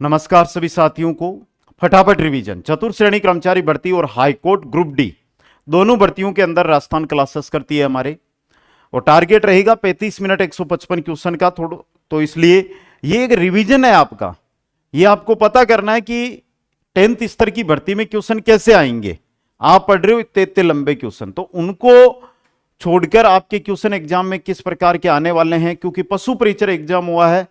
नमस्कार सभी साथियों को। फटाफट रिवीजन चतुर्थ श्रेणी कर्मचारी भर्ती और हाईकोर्ट ग्रुप डी दोनों भर्तियों के अंदर राजस्थान क्लासेस करती है हमारे, और टारगेट रहेगा 35 मिनट 155 क्वेश्चन का। थोड़ा तो इसलिए ये एक रिवीजन है आपका। ये आपको पता करना है कि 10th स्तर की भर्ती में क्वेश्चन कैसे आएंगे। आप पढ़ रहे हो इतने इतने लंबे क्वेश्चन, तो उनको छोड़कर आपके क्वेश्चन एग्जाम में किस प्रकार के आने वाले हैं, क्योंकि पशु परीक्षण एग्जाम हुआ है,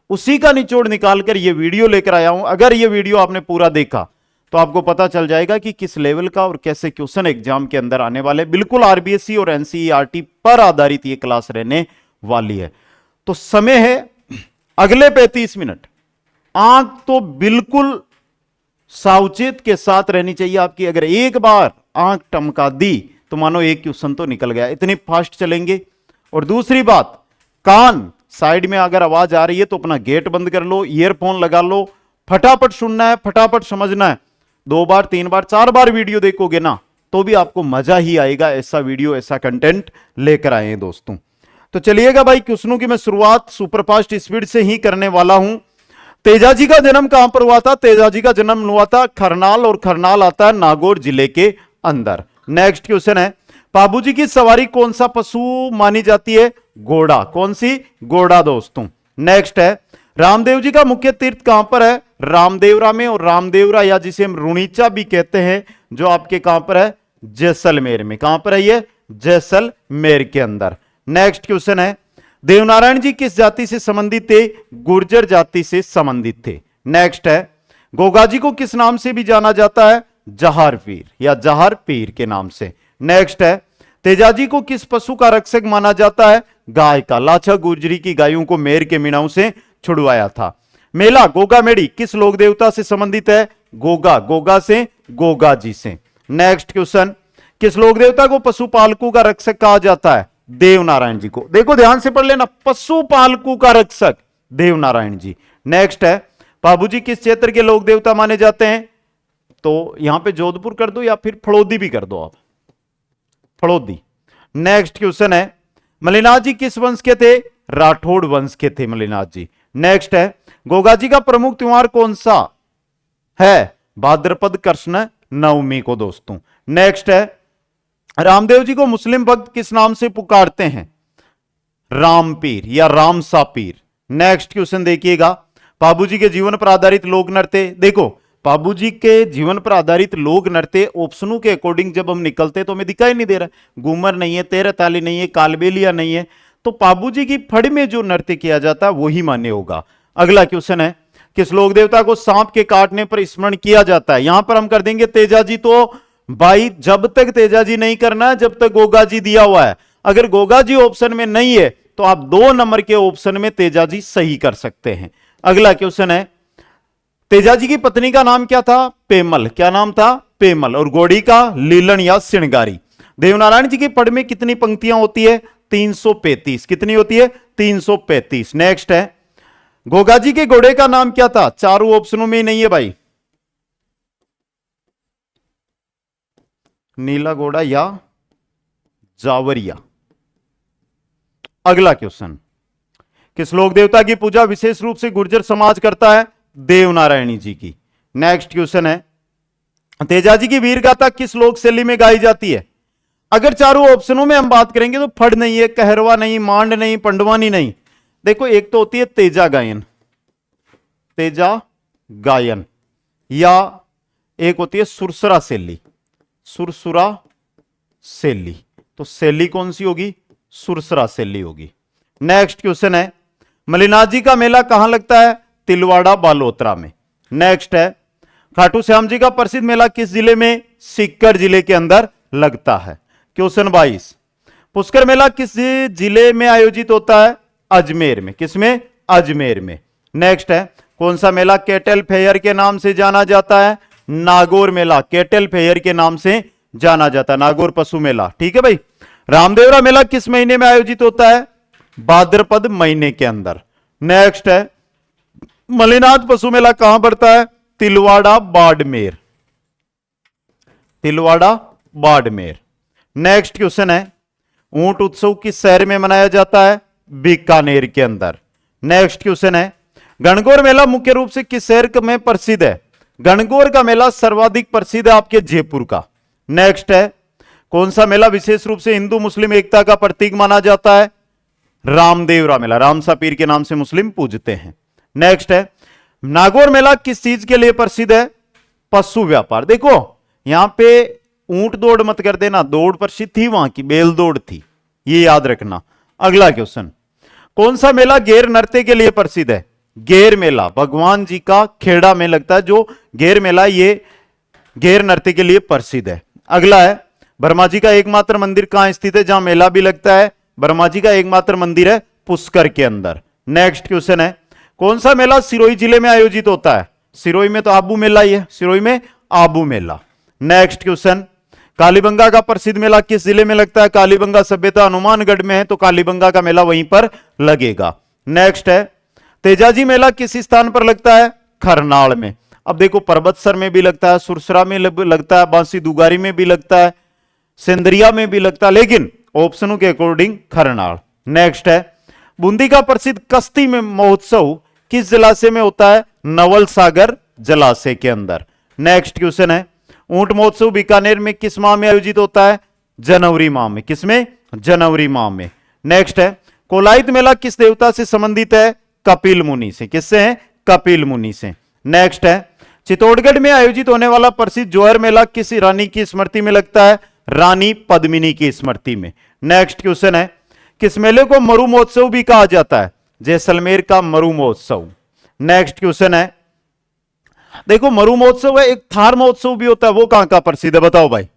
उसी का निचोड़ निकालकर ये वीडियो लेकर आया हूं। अगर ये वीडियो आपने पूरा देखा तो आपको पता चल जाएगा कि किस लेवल का और कैसे क्वेश्चन एग्जाम के अंदर आने वाले। बिल्कुल आरबीएससी और एनसीईआरटी पर आधारित ये क्लास रहने वाली है। तो समय है अगले 35 मिनट। आंख तो बिल्कुल सावचेत के साथ रहनी चाहिए आपकी। अगर एक बार आंख टमका दी तो मानो एक क्वेश्चन तो निकल गया, इतनी फास्ट चलेंगे। और दूसरी बात, कान साइड में अगर आवाज आ रही है तो अपना गेट बंद कर लो, ईयरफोन लगा लो, फटाफट सुनना है, फटाफट समझना है। 2 बार 3 बार 4 बार वीडियो देखोगे ना तो भी आपको मजा ही आएगा। ऐसा वीडियो ऐसा कंटेंट लेकर आए हैं दोस्तों। तो चलिएगा भाई, क्वेश्चनों की मैं शुरुआत सुपरफास्ट स्पीड से ही करने वाला हूं। तेजाजी का जन्म कहां पर हुआ था? तेजाजी का जन्म हुआ था खरनाल, और खरनाल आता है नागौर जिले के अंदर। नेक्स्ट क्वेश्चन है, बाबूजी की सवारी कौन सा पशु मानी जाती है? घोड़ा। कौन सी? घोड़ा दोस्तों। नेक्स्ट है, रामदेव जी का मुख्य तीर्थ कहां पर है? रामदेवरा में, और रामदेवरा या जिसे हम रुणीचा भी कहते हैं, जो आपके कहां पर है? जैसलमेर में। कहां पर है ये? जैसलमेर के अंदर। नेक्स्ट क्वेश्चन है, देवनारायण जी किस जाति से संबंधित थे? गुर्जर जाति से संबंधित थे। नेक्स्ट है, गोगा जी को किस नाम से भी जाना जाता है? जहार पीर या जहार पीर के नाम से। नेक्स्ट है, तेजाजी को किस पशु का रक्षक माना जाता है? गाय का। लाछा गुर्जरी की गायों को मेर के मीणाओं से छुड़वाया था। मेला गोगा मेड़ी किस लोक देवता से संबंधित है? गोगा। गोगा से गोगा जी से। नेक्स्ट क्वेश्चन, किस लोक देवता को पशुपालकों का रक्षक कहा जाता है? देवनारायण जी को। देखो ध्यान से पढ़ लेना, पशुपालकों का रक्षक देवनारायण जी। नेक्स्ट है, बाबूजी किस क्षेत्र के लोक देवता माने जाते हैं? तो यहां पे जोधपुर कर दो या फिर फड़ौदी भी कर दो आप, फड़ौदी। नेक्स्ट क्वेश्चन है, मलिनाथ जी किस वंश के थे? राठौड़ वंश के थे मलिनाथ जी। नेक्स्ट है, गोगा जी का प्रमुख त्योहार कौन सा है? भाद्रपद कृष्ण नवमी को दोस्तों। नेक्स्ट है, रामदेव जी को मुस्लिम भक्त किस नाम से पुकारते हैं? रामपीर या रामसा पीर। नेक्स्ट क्वेश्चन देखिएगा, बाबूजी के जीवन पर आधारित लोक नृत्य। देखो बाबूजी के जीवन पर आधारित लोक नृत्य ऑप्शनों के अकॉर्डिंग जब हम निकलते तो हमें दिखाई नहीं दे रहा। घूमर नहीं है, तेरह ताली नहीं है, कालबेलिया नहीं है, तो बाबूजी की फड़ में जो नृत्य किया जाता है वही मान्य होगा। अगला क्वेश्चन है, किस लोक देवता को सांप के काटने पर स्मरण किया जाता है? यहां पर हम कर देंगे तेजाजी। तो भाई जब तक तेजाजी नहीं करना है जब तक गोगा जी दिया हुआ है। अगर गोगा जी ऑप्शन में नहीं है तो आप 2 नंबर के ऑप्शन में तेजाजी सही कर सकते हैं। अगला क्वेश्चन है, तेजाजी की पत्नी का नाम क्या था? पेमल। क्या नाम था? पेमल। और घोड़ी का? लीलन या श्रृंगारी। देवनारायण जी की पढ़ में कितनी पंक्तियां होती है? 335। कितनी होती है? 335। नेक्स्ट है, गोगा जी के घोड़े का नाम क्या था? चारों ऑप्शनों में नहीं है भाई, नीला घोड़ा या जावरिया। अगला क्वेश्चन, किस लोक देवता की पूजा विशेष रूप से गुर्जर समाज करता है? देवनारायणी जी की। नेक्स्ट क्वेश्चन है, तेजाजी की वीर गाथा किस लोक शैली में गाई जाती है? अगर चारों ऑप्शनों में हम बात करेंगे तो फड़ नहीं है, कहरवा नहीं, मांड नहीं, पंडवानी नहीं। देखो एक तो होती है तेजा गायन, तेजा गायन, या एक होती है सुरसरा शैली, सुरसुरा शैली। तो शैली कौन सी होगी? सुरसरा शैली होगी। नेक्स्ट क्वेश्चन है, मलिनाथ जी का मेला कहां लगता है? तिलवाड़ा बालोतरा में। नेक्स्ट है, खाटू श्याम जी का प्रसिद्ध मेला किस जिले में? सीकर जिले के अंदर लगता है। क्वेश्चन 22, पुष्कर मेला किस जिले में आयोजित होता है? अजमेर में। किसमें? अजमेर में। नेक्स्ट है, कौन सा मेला कैटल फेयर के नाम से जाना जाता है? नागौर मेला कैटल फेयर के नाम से जाना जाता है, नागौर पशु मेला। ठीक है भाई। रामदेवरा मेला किस महीने में आयोजित होता है? भाद्रपद महीने के अंदर। नेक्स्ट है, मलिनाथ पशु मेला कहां पड़ता है? तिलवाड़ा बाड़मेर, तिलवाड़ा बाड़मेर। नेक्स्ट क्वेश्चन है, ऊंट उत्सव किस शहर में मनाया जाता है? बीकानेर के अंदर। नेक्स्ट क्वेश्चन है, गणगौर मेला मुख्य रूप से किस शहर में प्रसिद्ध है? गणगौर का मेला सर्वाधिक प्रसिद्ध है आपके जयपुर का। नेक्स्ट है, कौन सा मेला विशेष रूप से हिंदू मुस्लिम एकता का प्रतीक माना जाता है? रामदेवरा मेला, रामसा पीर के नाम से मुस्लिम पूजते हैं। नेक्स्ट है, नागौर मेला किस चीज के लिए प्रसिद्ध है? पशु व्यापार। देखो यहां पे ऊंट दौड़ मत कर देना, दौड़ प्रसिद्ध थी वहां की, बैल दौड़ थी, ये याद रखना। अगला क्वेश्चन, कौन सा मेला गैर नृत्य के लिए प्रसिद्ध है? गैर मेला भगवान जी का खेड़ा में लगता है, जो गैर मेला ये गैर नृत्य के लिए प्रसिद्ध है। अगला है, ब्रह्मा जी का एकमात्र मंदिर कहां स्थित है जहां मेला भी लगता है? ब्रह्मा जी का एकमात्र मंदिर है पुष्कर के अंदर। नेक्स्ट क्वेश्चन है, कौन सा मेला सिरोही जिले में आयोजित होता है? सिरोही में तो आबू मेला ही है, सिरोही में आबू मेला। नेक्स्ट क्वेश्चन, कालीबंगा का प्रसिद्ध मेला किस जिले में लगता है? कालीबंगा सभ्यता हनुमानगढ़ में है, तो कालीबंगा का मेला वहीं पर लगेगा। नेक्स्ट है, तेजाजी मेला किस स्थान पर लगता है? खरनाल में। अब देखो पर्वतसर में भी लगता है, सुरसरा में लगता है, बांसी दुगारी में भी लगता है, सिंदरिया में भी लगता है, लेकिन ऑप्शनों के अकॉर्डिंग खरनाल। नेक्स्ट है, बूंदी का प्रसिद्ध कश्ती में महोत्सव किस जलाशय में होता है? नवल सागर जलाशय के अंदर। नेक्स्ट क्वेश्चन है, ऊंट महोत्सव बीकानेर में किस माह में आयोजित होता है? जनवरी माह में। किसमें? जनवरी माह में। नेक्स्ट है, कोलायत मेला किस देवता से संबंधित है? कपिल मुनि से। किससे है? कपिल मुनि से। नेक्स्ट है, चित्तौड़गढ़ में आयोजित होने वाला प्रसिद्ध जोहर मेला किस रानी की स्मृति में लगता है? रानी पद्मिनी की स्मृति में। नेक्स्ट क्वेश्चन है, किस मेले को मरु महोत्सव भी कहा जाता है? जैसलमेर का मरु महोत्सव। नेक्स्ट क्वेश्चन है, देखो मरु महोत्सव है, एक थार महोत्सव भी होता है, वो कहां का प्रसिद्ध है बताओ भाई?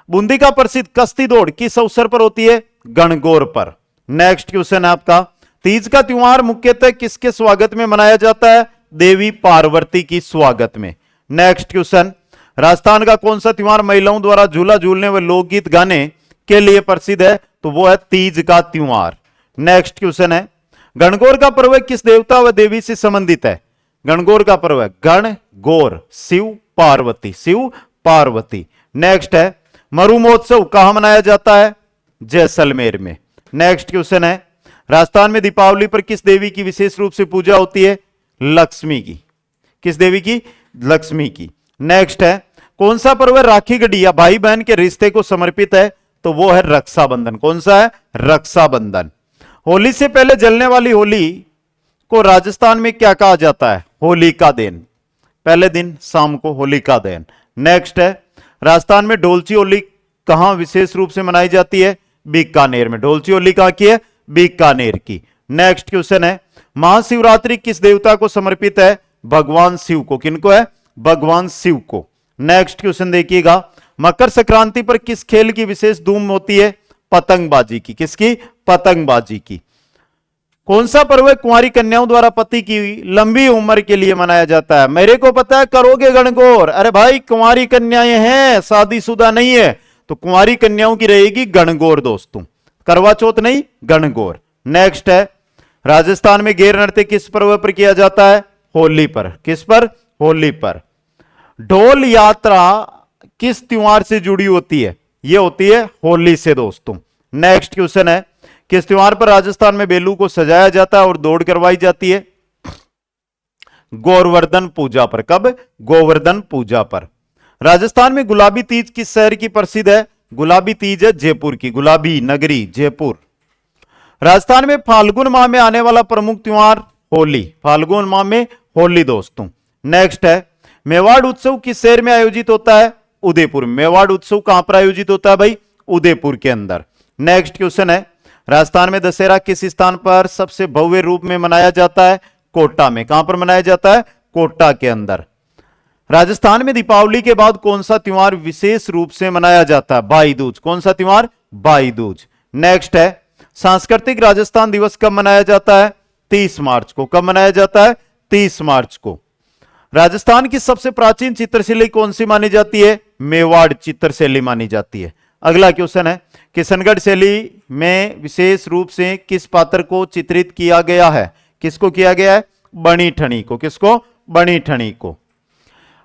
बूंदी का प्रसिद्ध कश्ती दौड़ किस अवसर पर होती है? गणगौर पर। नेक्स्ट क्वेश्चन है आपका, तीज का त्योहार मुख्यतः किसके स्वागत में मनाया जाता है? देवी पार्वती की स्वागत में। नेक्स्ट क्वेश्चन, राजस्थान का कौन सा त्योहार महिलाओं द्वारा झूला झूलने व लोकगीत गाने के लिए प्रसिद्ध है? तो वो है तीज का त्योहार। नेक्स्ट क्वेश्चन है, गणगौर का पर्व किस देवता व देवी से संबंधित है? गणगौर का पर्व है गणगौर, शिव पार्वती, शिव पार्वती। नेक्स्ट है, मरु महोत्सव कहां मनाया जाता है? जैसलमेर में। नेक्स्ट क्वेश्चन है, राजस्थान में दीपावली पर किस देवी की विशेष रूप से पूजा होती है? लक्ष्मी की। किस देवी की? लक्ष्मी की। नेक्स्ट है, कौन सा पर्व राखी गढ़ी या भाई बहन के रिश्ते को समर्पित है? तो वो है रक्षाबंधन। कौन सा है? रक्षाबंधन। होली से पहले जलने वाली होली को राजस्थान में क्या कहा जाता है? होलिका दहन। पहले दिन शाम को होलिका दहन। नेक्स्ट है, राजस्थान में ढोलची होली कहां विशेष रूप से मनाई जाती है? बीकानेर में। ढोलची होली कहां की है? बीकानेर की। नेक्स्ट क्वेश्चन है, महाशिवरात्रि किस देवता को समर्पित है? भगवान शिव को। किनको है? भगवान शिव को। नेक्स्ट क्वेश्चन देखिएगा, मकर संक्रांति पर किस खेल की विशेष धूम होती है? पतंगबाजी की। किसकी? पतंगबाजी की। कौन सा पर्व कुंवारी कन्याओं द्वारा पति की लंबी उम्र के लिए मनाया जाता है? मेरे को पता है करोगे गणगौर। अरे भाई कुंवारी कन्याएं हैं, शादीशुदा नहीं है, तो कुंवारी कन्याओं की रहेगी गणगौर दोस्तों, करवा चौथ नहीं, गणगौर। नेक्स्ट है, राजस्थान में गैर नृत्य किस पर्व पर किया जाता है? होली पर। किस पर? होली पर। ढोल यात्रा किस त्योहार से जुड़ी होती है? यह होती है होली से दोस्तों। नेक्स्ट क्वेश्चन है, किस त्योहार पर राजस्थान में बेलू को सजाया जाता है और दौड़ करवाई जाती है? गोवर्धन पूजा पर। कब? गोवर्धन पूजा पर। राजस्थान में गुलाबी तीज किस शहर की प्रसिद्ध है? गुलाबी तीज है जयपुर की, गुलाबी नगरी जयपुर। राजस्थान में फाल्गुन माह में आने वाला प्रमुख त्योहार होली। फाल्गुन माह में होली दोस्तों। नेक्स्ट है, मेवाड़ उत्सव किस शहर में आयोजित होता है? उदयपुर। मेवाड़ उत्सव कहां पर आयोजित होता है भाई? उदयपुर के अंदर। नेक्स्ट क्वेश्चन है, राजस्थान में दशहरा किस स्थान पर सबसे भव्य रूप में मनाया जाता है? कोटा में। कहां पर मनाया जाता है? कोटा के अंदर। राजस्थान में दीपावली के बाद कौन सा त्योहार विशेष रूप से मनाया जाता है? भाई दूज। कौन सा त्योहार? भाई दूज। नेक्स्ट है, सांस्कृतिक राजस्थान दिवस कब मनाया जाता है? 30 मार्च को। कब मनाया जाता है? 30 मार्च को। राजस्थान की सबसे प्राचीन चित्रशैली कौन सी मानी जाती है? मेवाड़ चित्रशैली मानी जाती है। अगला क्वेश्चन है, किशनगढ़ शैली में विशेष रूप से किस पात्र को चित्रित किया गया है? किसको किया गया है? बनी ठनी को। किसको? बनी ठनी को।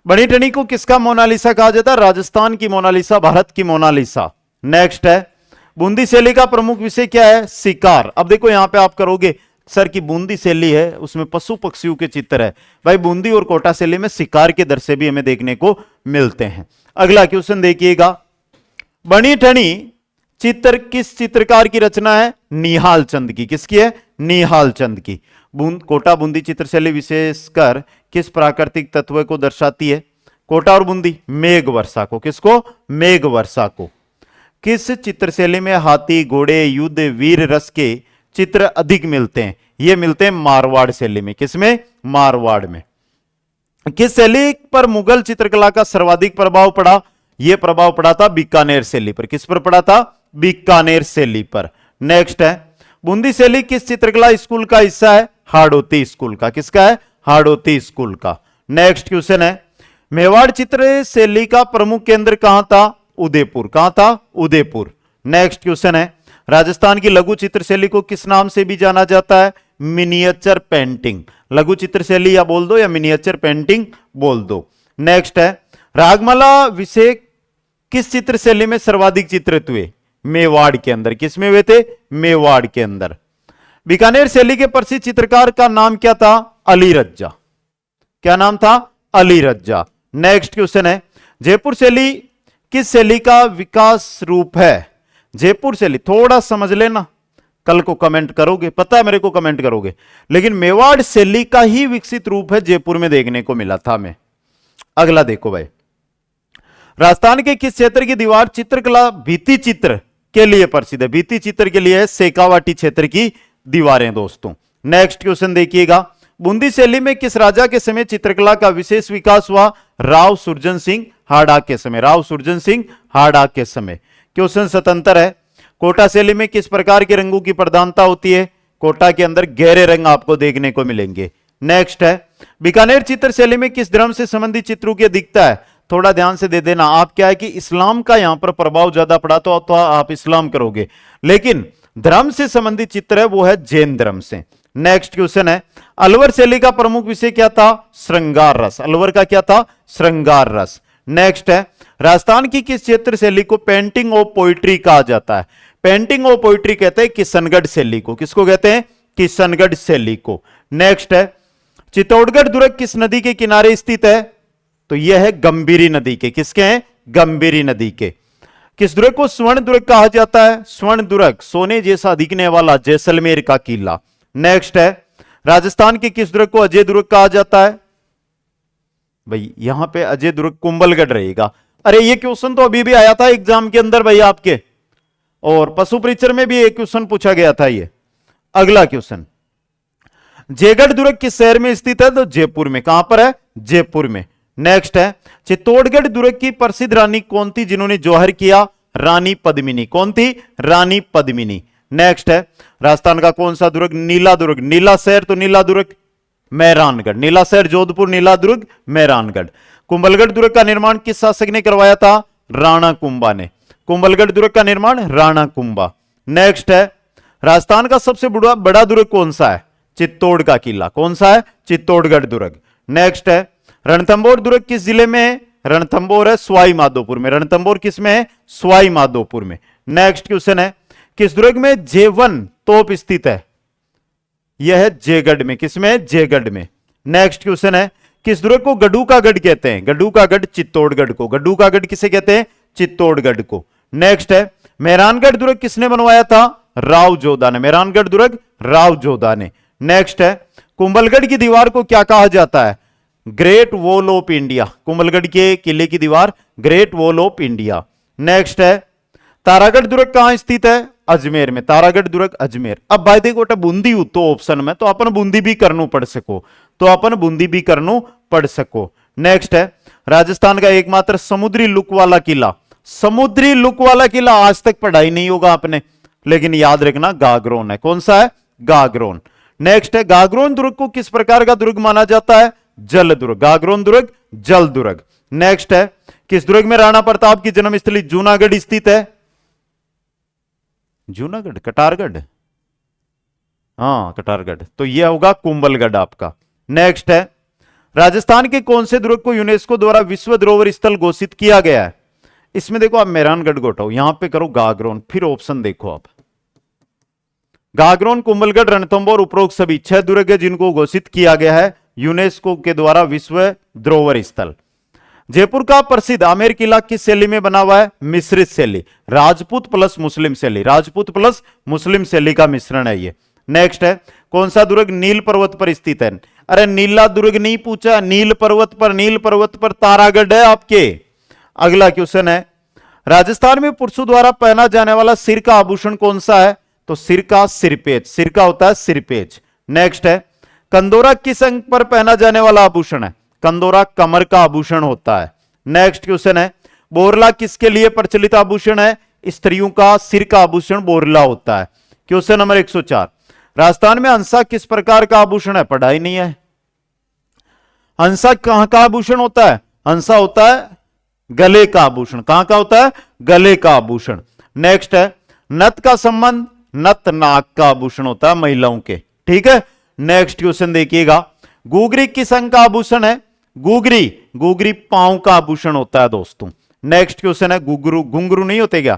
बनी ठनी को किसका मोनालिसा कहा जाता है? राजस्थान की मोनालिसा, भारत की मोनालिसा। नेक्स्ट है, बूंदी शैली का प्रमुख विषय क्या है? शिकार। अब देखो यहां पे आप करोगे सर की बूंदी शैली है उसमें पशु पक्षियों के चित्र है। भाई बूंदी और कोटा शैली में शिकार के दृश्य भी हमें देखने को मिलते हैं। अगला क्वेश्चन देखिएगा, बनी ठनी चित्र किस चित्रकार की रचना है? निहाल चंद की। किसकी है? निहाल चंद की। कोटा बूंदी चित्र शैली विशेषकर किस प्राकृतिक तत्व को दर्शाती है? कोटा और बूंदी मेघ वर्षा को। किसको? मेघ वर्षा को। किस चित्रशैली में हाथी घोड़े युद्ध वीर रस के चित्र अधिक मिलते हैं? ये मिलते हैं मारवाड़ शैली में। किसमें? मारवाड़ में। किस शैली पर मुगल चित्रकला का सर्वाधिक प्रभाव पड़ा? यह प्रभाव पड़ा था बीकानेर शैली पर। किस पर पड़ा था? बीकानेर शैली पर। नेक्स्ट है, बूंदी शैली किस चित्रकला स्कूल का हिस्सा है? हाड़ौती स्कूल का। किसका है? हाड़ौती स्कूल का। नेक्स्ट क्वेश्चन है, मेवाड़ चित्र शैली का प्रमुख केंद्र कहां था? उदयपुर। कहां था? उदयपुर। नेक्स्ट क्वेश्चन है, राजस्थान की लघु चित्र शैली को किस नाम से भी जाना जाता है? Miniature painting. लघु चित्र शैली या बोल दो या मिनिएचर पेंटिंग बोल दो। नेक्स्ट है, रागमाला विषय किस चित्र शैली में सर्वाधिक चित्रित हुए? मेवाड़ के अंदर। किसमें हुए थे? मेवाड़ के अंदर। बीकानेर शैली के प्रसिद्ध चित्रकार का नाम क्या था? अली रज्जा। क्या नाम था? अली रज्जा। नेक्स्ट क्वेश्चन है, जयपुर शैली किस शैली का विकास रूप है? जयपुर शैली थोड़ा समझ लेना, कल को कमेंट करोगे, पता है मेरे को कमेंट करोगे, लेकिन मेवाड़ शैली का ही विकसित रूप है जयपुर में देखने को मिला था हमें। अगला देखो भाई, राजस्थान के किस क्षेत्र की दीवार चित्रकला भित्ति चित्र के लिए प्रसिद्ध है? भित्ति चित्र के लिए शेखावाटी क्षेत्र की दीवारें दोस्तों। नेक्स्ट क्वेश्चन देखिएगा, बूंदी शैली में किस राजा के समय चित्रकला का विशेष विकास हुआ? राव सुरजन सिंह हाड़ा के समय। राव सुरजन सिंह हाड़ा के समय। क्वेश्चन 77 है, कोटा शैली में किस प्रकार के रंगों की प्रधानता होती है? कोटा के अंदर गहरे रंग आपको देखने को मिलेंगे। नेक्स्ट है, बीकानेर चित्र शैली में किस धर्म से संबंधित चित्रों की अधिकता है? थोड़ा ध्यान से दे देना, आप क्या है कि इस्लाम का यहां पर प्रभाव ज्यादा पड़ा तो आप इस्लाम करोगे, लेकिन धर्म से संबंधित चित्र है वो है जैन धर्म से। नेक्स्ट क्वेश्चन है, अलवर शैली का प्रमुख विषय क्या था? श्रृंगार रस। अलवर का क्या था? श्रृंगार रस। नेक्स्ट है, राजस्थान की किस चित्र शैली को पेंटिंग ऑफ पोइट्री कहा जाता है? पेंटिंग ऑफ पोइट्री कहते हैं किशनगढ़ शैली को। किसको कहते हैं? किशनगढ़ शैली को। नेक्स्ट है, चित्तौड़गढ़ दुर्ग किस नदी के किनारे स्थित है? तो यह है गंभीरी नदी के। किसके हैं? गंभीरी नदी के। किस दुर्ग को स्वर्ण दुर्ग कहा जाता है? स्वर्ण दुर्ग सोने जैसा दिखने वाला जैसलमेर का किला। नेक्स्ट है, राजस्थान के किस दुर्ग को अजय दुर्ग कहा जाता है? भाई यहां पे अजय दुर्ग कुंभलगढ़ रहेगा। अरे ये क्वेश्चन तो अभी भी आया था एग्जाम के अंदर भाई आपके, और पशु परीक्षण में भी एक क्वेश्चन पूछा गया था ये। अगला क्वेश्चन, जयगढ़ दुर्ग किस शहर में स्थित है? तो जयपुर में। कहां पर है? जयपुर में। नेक्स्ट है, चित्तौड़गढ़ दुर्ग की प्रसिद्ध रानी कौन थी जिन्होंने जौहर किया? रानी पद्मिनी। कौन थी? रानी पद्मिनी। नेक्स्ट है, राजस्थान का कौन सा दुर्ग? नीला दुर्ग। नीला शहर तो नीला दुर्ग मेहरानगढ़। नीला शहर जोधपुर, नीला दुर्ग मेहरानगढ़। कुंभलगढ़ दुर्ग का निर्माण किस शासक ने करवाया था? राणा कुंभा ने। कुंभलगढ़ दुर्ग का निर्माण राणा कुंभा। नेक्स्ट है, राजस्थान का सबसे बड़ा दुर्ग कौन सा है? चित्तौड़ का किला। कौन सा है? चित्तौड़गढ़ दुर्ग। नेक्स्ट है, रणथंभौर दुर्ग किस जिले में है? रणथंभौर है सवाई माधोपुर में। रणथंभौर किस में है? सवाई माधोपुर में। नेक्स्ट क्वेश्चन है, किस दुर्ग में J1 तोप स्थित है? यह है जयगढ़ में। किसमें? जयगढ़ में। नेक्स्ट क्वेश्चन है, किस दुर्ग को गड्ढू का गढ़ कहते हैं? गड्ढू का गढ़ चित्तौड़गढ़ को। गड्ढू का गढ़ किसे कहते हैं? चित्तौड़गढ़ को। नेक्स्ट है, मेहरानगढ़ दुर्ग किसने बनवाया था? राव जोधा ने। मेहरानगढ़ दुर्ग राव जोधा ने। नेक्स्ट है, कुंभलगढ़ की दीवार को क्या कहा जाता है? Great wall of India. Kumbhalgarh के किले की दीवार great wall of India. Next है, तारागढ़ दुर्ग कहां स्थित है? अजमेर में। तारागढ़ दुर्ग अजमेर। अब भाई देखो बूंदी हो तो ऑप्शन में तो अपन बूंदी भी करनू पड़ सको, तो अपन बूंदी भी करनू पड़ सको। नेक्स्ट है, राजस्थान का एकमात्र समुद्री लुक वाला किला। समुद्री लुक वाला किला आज तक पढ़ाई नहीं होगा आपने, लेकिन याद रखना गागरोन है। कौन सा है? गागरोन। नेक्स्ट है, गागरोन दुर्ग को किस प्रकार का दुर्ग माना जाता है? जल दुर्ग। गागरोन दुर्ग जल दुर्ग। नेक्स्ट है, किस दुर्ग में राणा प्रताप की जन्मस्थली जूनागढ़ स्थित है? जूनागढ़, कटारगढ़। हाँ कटारगढ़, तो यह होगा कुंभलगढ़ आपका। नेक्स्ट है, राजस्थान के कौन से दुर्ग को यूनेस्को द्वारा विश्व धरोहर स्थल घोषित किया गया है? इसमें देखो आप मेहरानगढ़ को हटाओ, यहां पे करो गागरोन, फिर ऑप्शन देखो आप। गागरोन, कुंभलगढ़, रणथंभौर उपरोक्त सभी 6 दुर्ग है जिनको घोषित किया गया है यूनेस्को के द्वारा विश्व धरोहर स्थल। जयपुर का प्रसिद्ध आमेर किला किस शैली में बना हुआ है? मिश्रित शैली, राजपूत प्लस मुस्लिम शैली, राजपूत प्लस मुस्लिम शैली का मिश्रण है ये। नेक्स्ट है, कौन सा दुर्ग नील पर्वत पर स्थित है? अरे नीला दुर्ग नहीं पूछा, नील पर्वत पर, नील पर्वत पर तारागढ़ है आपके। अगला क्वेश्चन है, राजस्थान में पुरुषों द्वारा पहना जाने वाला सिर का आभूषण कौन सा है? तो सिर का सिरपेज, सिर का होता है सिरपेज। नेक्स्ट है, कंदोरा किस अंग पर पहना जाने वाला आभूषण है? कंदोरा कमर का आभूषण होता है। नेक्स्ट क्वेश्चन है, बोरला किसके लिए प्रचलित आभूषण है? स्त्रियों का सिर का आभूषण बोरला होता है। क्वेश्चन नंबर 104, राजस्थान में हंसा किस प्रकार का आभूषण है? पढ़ाई नहीं है। हंसा कहां का आभूषण होता है? हंसा होता है गले का आभूषण। कहां का होता है? गले का आभूषण। नेक्स्ट है, नथ का संबंध, नथ नाक का आभूषण होता है महिलाओं के। ठीक है, नेक्स्ट क्वेश्चन देखिएगा, गुगरी किस अंग का आभूषण है? गुगरी, गुगरी पांव का आभूषण होता है दोस्तों। नेक्स्ट क्वेश्चन है, घुंघरू, घुंघरू नहीं होते क्या?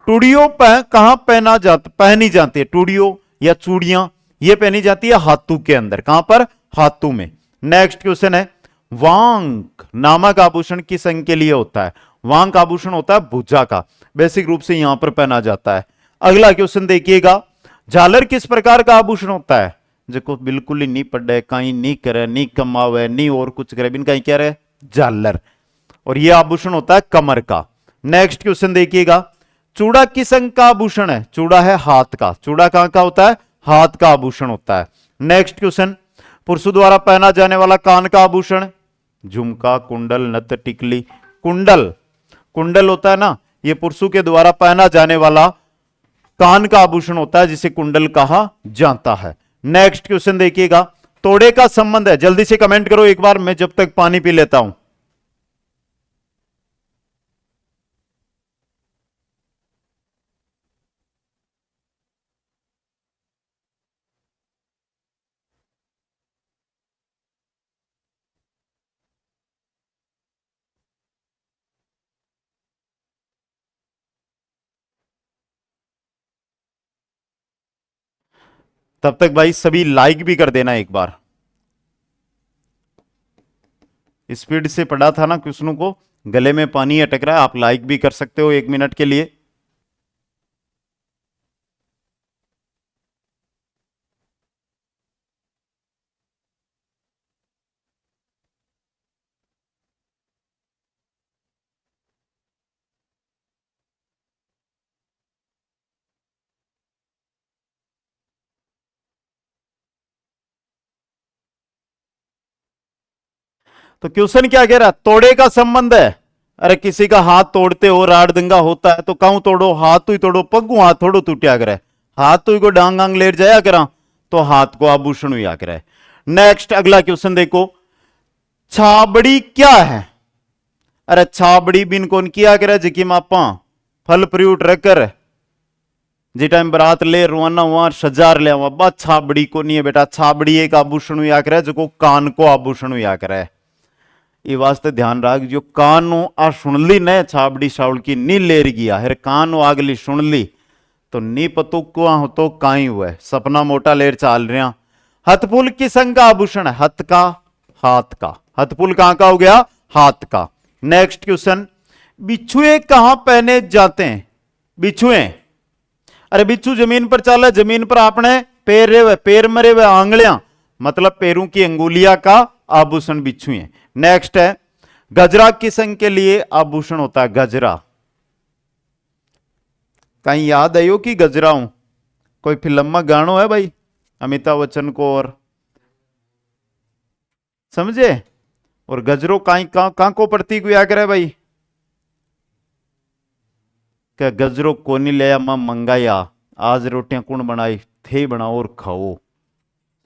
टूडियो कहां पहनी जाती है? टूडियो या चूड़ियां ये पहनी जाती है हाथों के अंदर। कहां पर? हाथों में। नेक्स्ट क्वेश्चन है, वांक नामक आभूषण किस अंग के लिए होता है? वांक आभूषण होता है भुजा का, बेसिक रूप से यहां पर पहना जाता है। अगला क्वेश्चन देखिएगा, झालर किस प्रकार का आभूषण होता है? जो बिल्कुल ही नहीं पढ़े, कहीं नहीं करे, नहीं कमावे, नहीं और कुछ करे, बिन कहीं कह रहे झालर, और यह आभूषण होता है कमर का। नेक्स्ट क्वेश्चन देखिएगा, चूड़ा किस अंग का आभूषण है? चूड़ा है हाथ का। चूड़ा कहां का होता है? हाथ का आभूषण होता है। नेक्स्ट क्वेश्चन, पुरुषों द्वारा पहना जाने वाला कान का आभूषण? झुमका, कुंडल, नथ, टिकली। कुंडल, कुंडल होता है ना, यह पुरुषों के द्वारा पहना जाने वाला कान का आभूषण होता है जिसे कुंडल कहा जाता है। नेक्स्ट क्वेश्चन देखिएगा, तोड़े का संबंध है, जल्दी से कमेंट करो एक बार, मैं जब तक पानी पी लेता हूं। तब तक भाई सभी लाइक भी कर देना एक बार। स्पीड से पढ़ा था ना क्वेश्चनों को, गले में पानी अटक रहा है, आप लाइक भी कर सकते हो 1 मिनट के लिए। तो क्वेश्चन क्या कह रहा है? तोड़े का संबंध है। अरे किसी का हाथ तोड़ते हो, राड दंगा होता है तो कहूं तोड़ो, हाथ तो ही तोड़ो, पगू हाथ थोड़ो टूटिया करे, हाथ तो ही को डांग आंग लेट जाया करा तो हाथ को आभूषण हुआ करे। नेक्स्ट अगला क्वेश्चन देखो, छाबड़ी क्या है? अरे छाबड़ी बिन कौन किया करे, जिकी मापा फल फ्रूट रखकर जी टाइम बरात ले रवाना हुआ सजार ले हुआ, बस छाबड़ी को नहीं है बेटा, छाबड़ी एक आभूषण हुआ करे जो कान को आभूषण हुआ करे। ये वास्ते ध्यान रख, जो कान आ सुन ली न छाबड़ी सावल की नी लेर गया है, कान आगली सुन ली तो नी पतो को हो तो काई हुआ है, सपना मोटा लेर चाल रहा। हथफुल किस अंग का आभूषण है? हथ का, हाथ का। हथफुल कहां का हो गया? हाथ का। नेक्स्ट क्वेश्चन, बिच्छुए कहां पहने जाते हैं? बिच्छुए, अरे बिच्छू जमीन पर चल, जमीन पर आपने पैर रे हुए, पैर मरे हुए आंगलियां, मतलब पैरों की अंगुलियां का आभूषण बिच्छुए। नेक्स्ट है, गजरा किस अंग के लिए आभूषण होता है? गजरा, कहीं याद आयो कि गजरा हूं? कोई फिल्म में गानो है भाई अमिताभ बच्चन को, और समझे? और गजरो कहां को प्रतीक हुआ करे भाई? क्या गजरो कोनी लिया मां मंगाया, आज रोटियां कौन बनाई, थे बनाओ और खाओ।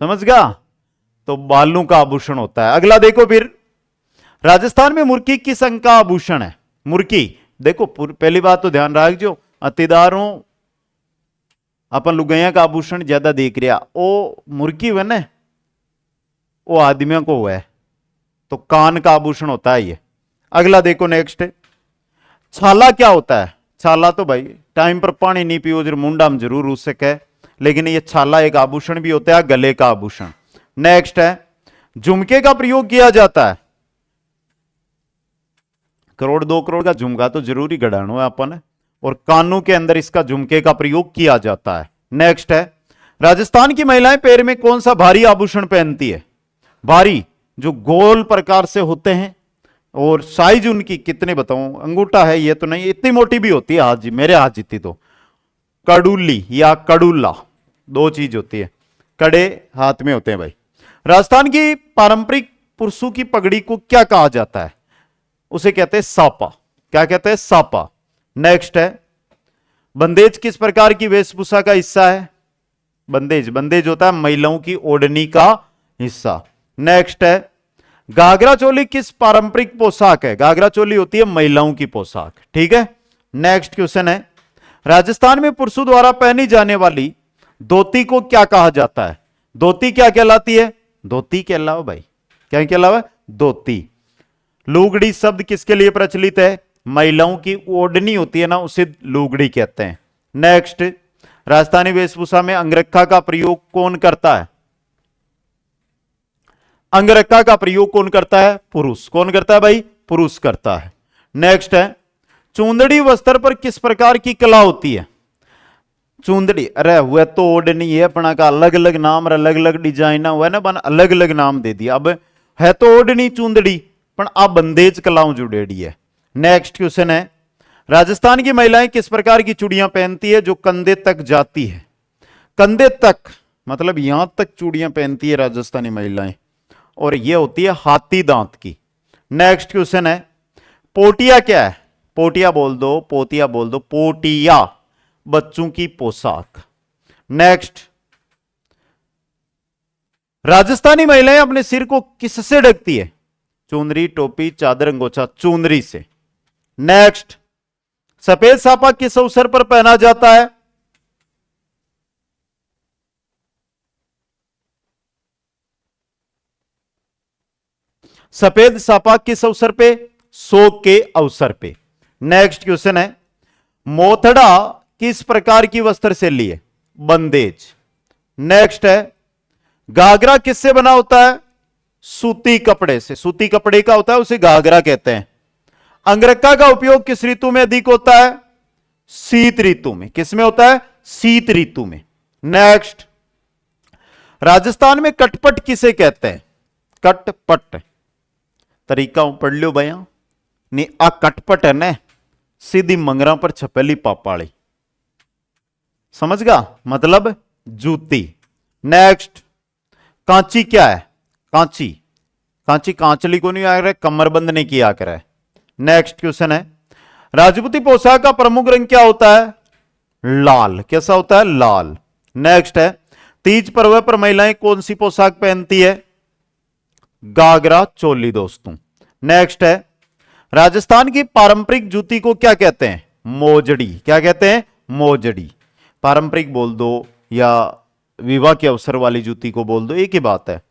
समझ गया? तो बालों का आभूषण होता है। अगला देखो फिर, राजस्थान में मुर्की किस अंग का आभूषण है? मुर्की, देखो पहली बात तो ध्यान रख, जो अतिदारों अपन लुगाइया का आभूषण ज्यादा देख रहा, ओ मुर्की हुआ ना, वो आदमियों को हुआ है, तो कान का आभूषण होता है ये। अगला देखो नेक्स्ट, छाला क्या होता है? छाला तो भाई टाइम पर पानी नहीं पियो, जरूर मुंडा में जरूर उस सके, लेकिन ये छाला एक आभूषण भी होता है, गले का आभूषण। नेक्स्ट है झुमके का प्रयोग किया जाता है। करोड़ 2 करोड़ का झुमका तो जरूरी गढ़ानो है अपन, और कानों के अंदर इसका झुमके का प्रयोग किया जाता है। नेक्स्ट है राजस्थान की महिलाएं पैर में कौन सा भारी आभूषण पहनती है? भारी जो गोल प्रकार से होते हैं, और साइज उनकी कितने बताऊं, अंगूठा है ये तो नहीं, इतनी मोटी भी होती है हाथ जी, मेरे हाथ जितनी तो। कड़ुल्ली या कड़ुल्ला, 2 चीज होती है, कड़े हाथ में होते हैं भाई। राजस्थान की पारंपरिक पुरुषों की पगड़ी को क्या कहा जाता है? उसे कहते हैं सापा। क्या कहते हैं? सापा। नेक्स्ट है बंदेज किस प्रकार की वेशभूषा का हिस्सा है? बंदेज, बंदेज होता है महिलाओं की ओढ़नी का हिस्सा। नेक्स्ट है घाघरा चोली किस पारंपरिक पोशाक है? घाघरा चोली होती है महिलाओं की पोशाक। ठीक है। नेक्स्ट क्वेश्चन है राजस्थान में पुरुषों द्वारा पहनी जाने वाली धोती को क्या कहा जाता है? धोती क्या कहलाती है? धोती के अलावा भाई क्या के अलावा? धोती। लुगड़ी शब्द किसके लिए प्रचलित है? महिलाओं की ओढ़नी होती है ना, उसे लुगड़ी कहते हैं। नेक्स्ट राजस्थानी वेशभूषा में अंगरखा का प्रयोग कौन करता है? अंगरखा का प्रयोग कौन करता है? पुरुष। कौन करता है भाई? पुरुष करता है। नेक्स्ट है चूंदड़ी वस्त्र पर किस प्रकार की कला होती है? चूंदड़ी, अरे हुआ तो ओढ़नी है अपना का अलग अलग नाम, अलग अलग डिजाइन हुआ ना, बन अलग अलग नाम दे दिया। अब है तो ओढ़नी चूंदड़ी, पर अब बंदेज कलाओं जुड़ेड़ी है। नेक्स्ट क्वेश्चन है राजस्थान की महिलाएं किस प्रकार की चूड़ियां पहनती है जो कंधे तक जाती है? कंधे तक मतलब यहां तक चूड़ियां पहनती है राजस्थानी महिलाएं, और यह होती है हाथी दांत की। नेक्स्ट क्वेश्चन है पोटिया क्या है? पोटिया बोल दो, पोतिया बोल दो, पोटिया बच्चों की पोशाक। नेक्स्ट राजस्थानी महिलाएं अपने सिर को किससे ढकती है? चुनरी, टोपी, चादर, अंगोछा। चुनरी से। नेक्स्ट सफेद साफा किस अवसर पर पहना जाता है? सफेद साफा किस अवसर पे? शोक के अवसर पे। नेक्स्ट क्वेश्चन है मोथड़ा किस प्रकार की वस्त्र शैली है? बंदेज। नेक्स्ट है घाघरा किससे बना होता है? सूती कपड़े से। सूती कपड़े का होता है, उसे घाघरा कहते हैं। अंगरखा का उपयोग किस ऋतु में अधिक होता है? शीत ऋतु में। किसमें होता है? शीत ऋतु में। नेक्स्ट राजस्थान में कटपट किसे कहते हैं? कटपट तरीका पढ़ लो भैया। नहीं आ कटपट है ना, सीधी मंगरा पर छपेली पापाड़ी, समझ गा? मतलब जूती। नेक्स्ट कांची क्या है? कांची, कांची कांचली को नहीं आ रहा है, कमरबंद नहीं किया कर है। नेक्स्ट क्वेश्चन है राजपूती पोशाक का प्रमुख रंग क्या होता है? लाल। कैसा होता है? लाल। नेक्स्ट है तीज पर्व पर महिलाएं कौन सी पोशाक पहनती है? घाघरा चोली दोस्तों। नेक्स्ट है राजस्थान की पारंपरिक जूती को क्या कहते हैं? मोजड़ी। क्या कहते हैं? मोजड़ी। पारंपरिक बोल दो या विवाह के अवसर वाली जूती को बोल दो, एक ही बात है।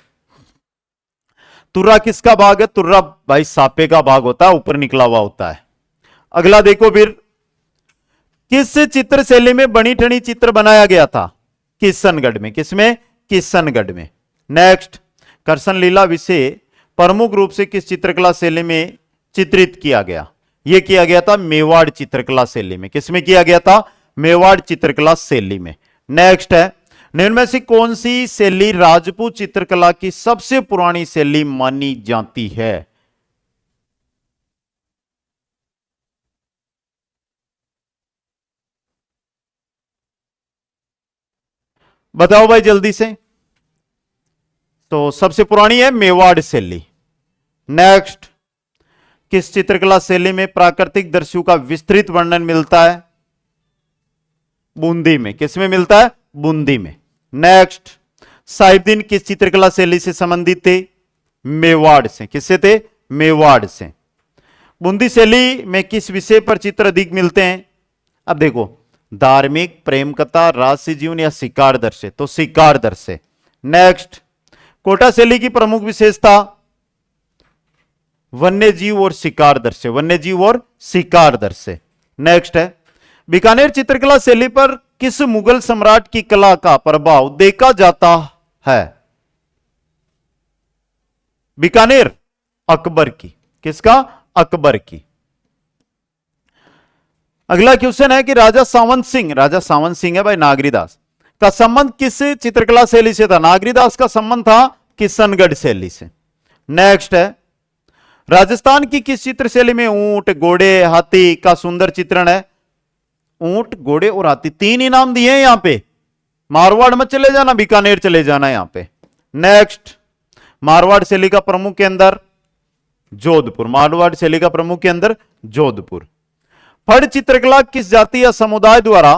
तुर्रा किसका भाग है? तुर्रा भाई सापे का भाग होता है, ऊपर निकला हुआ होता है। अगला देखो फिर किस चित्र शैली में बनी ठनी चित्र बनाया गया था? किशनगढ़ में। किसमें? किशनगढ़ में। नेक्स्ट करसन लीला विषय प्रमुख रूप से किस चित्रकला शैली में चित्रित किया गया? यह किया गया था मेवाड़ चित्रकला शैली में। किसमें किया गया था? मेवाड़ चित्रकला शैली में। नेक्स्ट है निम्न में से कौन सी शैली राजपूत चित्रकला की सबसे पुरानी शैली मानी जाती है? बताओ भाई जल्दी से। तो सबसे पुरानी है मेवाड़ शैली। नेक्स्ट किस चित्रकला शैली में प्राकृतिक दृश्यों का विस्तृत वर्णन मिलता है? बूंदी में। किसमें मिलता है? बूंदी में। नेक्स्ट साहिबदीन किस चित्रकला शैली से संबंधित थे? मेवाड़ से। किससे थे? मेवाड़ से। बूंदी शैली में किस विषय पर चित्र अधिक मिलते हैं? अब देखो धार्मिक, प्रेम कथा, राजसी जीवन या शिकार दृश्य, तो शिकार दृश्य। नेक्स्ट कोटा शैली की प्रमुख विशेषता? वन्य जीव और शिकार दृश्य। वन्य जीव और शिकार दृश्य। नेक्स्ट है बीकानेर चित्रकला शैली पर किस मुगल सम्राट की कला का प्रभाव देखा जाता है? बीकानेर, अकबर की। किसका? अकबर की। अगला क्वेश्चन है कि राजा सावंत सिंह है भाई नागरीदास का संबंध किस चित्रकला शैली से था? नागरीदास का संबंध था किशनगढ़ शैली से। नेक्स्ट है, राजस्थान की किस चित्र शैली में ऊंट, घोड़े, हाथी का सुंदर चित्रण है? ऊंट, घोड़े और हाथी, 3 इनाम दिए हैं यहां पे। मारवाड़ में चले जाना, बीकानेर चले जाना यहां पे। नेक्स्ट, मारवाड़ शैली का प्रमुख केंद्र जोधपुर। मारवाड़ शैली का प्रमुख केंद्र जोधपुर। फड़ चित्रकला किस जाति या समुदाय द्वारा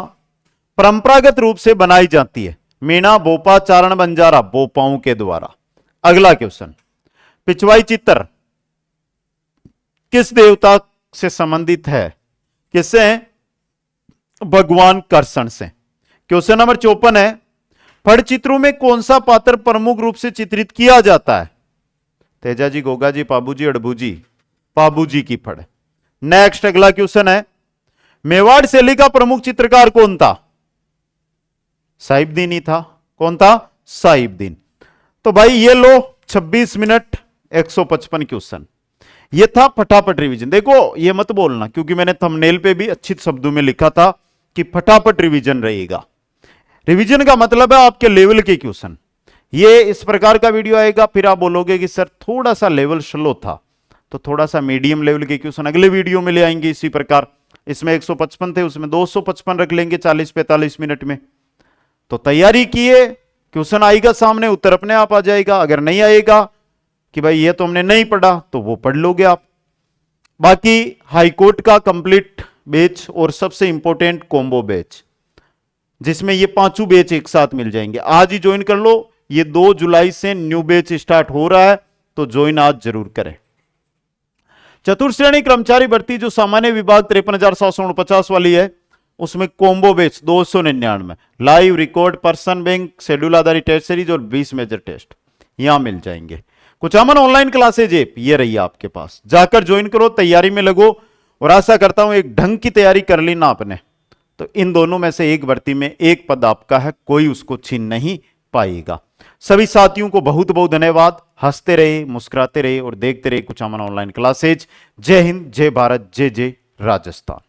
परंपरागत रूप से बनाई जाती है? मीणा, बोपा, चारण, बंजारा। बोपाओं के द्वारा। अगला क्वेश्चन, पिछवाई चित्र किस देवता से संबंधित है? किससे? भगवान कृष्ण से। क्वेश्चन नंबर 54 है, फड़ चित्रों में कौन सा पात्र प्रमुख रूप से चित्रित किया जाता है? तेजा जी, गोगा जी, पाबू जी, अड़बू जी। पाबू जी की फड़। नेक्स्ट, अगला क्वेश्चन है, मेवाड़ शैली का प्रमुख चित्रकार कौन था? साहिबदीन ही था। कौन था? साहिबदीन। तो भाई ये लो 26 मिनट 155 क्वेश्चन। ये था फटाफट रिवीजन। देखो ये मत बोलना, क्योंकि मैंने थंबनेल पे भी अच्छे शब्दों में लिखा था कि फटाफट रिवीजन रहेगा। रिवीजन का मतलब है आपके लेवल के क्वेश्चन। ये इस प्रकार का वीडियो आएगा, फिर आप बोलोगे कि सर थोड़ा सा लेवल स्लो था, तो थोड़ा सा मीडियम लेवल के क्वेश्चन अगले वीडियो में ले आएंगे। इसी प्रकार इसमें 155 थे, उसमें 255 रख लेंगे 40-45 मिनट में। तो तैयारी किए, क्वेश्चन आएगा सामने, उत्तर अपने आप आ जाएगा। अगर नहीं आएगा कि भाई ये तो हमने नहीं पढ़ा, तो वो पढ़ लोगे आप। बाकी हाईकोर्ट का कंप्लीट बैच और सबसे इंपॉर्टेंट कॉम्बो बैच, जिसमें ये 5 बैच एक साथ मिल जाएंगे। आज ही ज्वाइन कर लो। ये 2 जुलाई से न्यू बैच स्टार्ट हो रहा है, तो ज्वाइन आज जरूर करें। चतुर्थ श्रेणी कर्मचारी भर्ती जो सामान्य विभाग 53,749 वाली है, उसमें combo batch 299 live record, person bank, schedule आधारित टेस्ट सीरीज और 20 मेजर टेस्ट यहां मिल जाएंगे। कुचामन ऑनलाइन क्लासेज ऐप ये रही आपके पास, जाकर ज्वाइन करो, तैयारी में लगो। और आशा करता हूं एक ढंग की तैयारी कर ली ना आपने, तो इन दोनों में से एक भर्ती में एक पद आपका है, कोई उसको छीन नहीं पाएगा। सभी साथियों को बहुत बहुत धन्यवाद। हंसते रहे, मुस्कुराते रहे और देखते रहे कुचामन ऑनलाइन क्लासेज। जय हिंद, जय भारत, जय जय राजस्थान।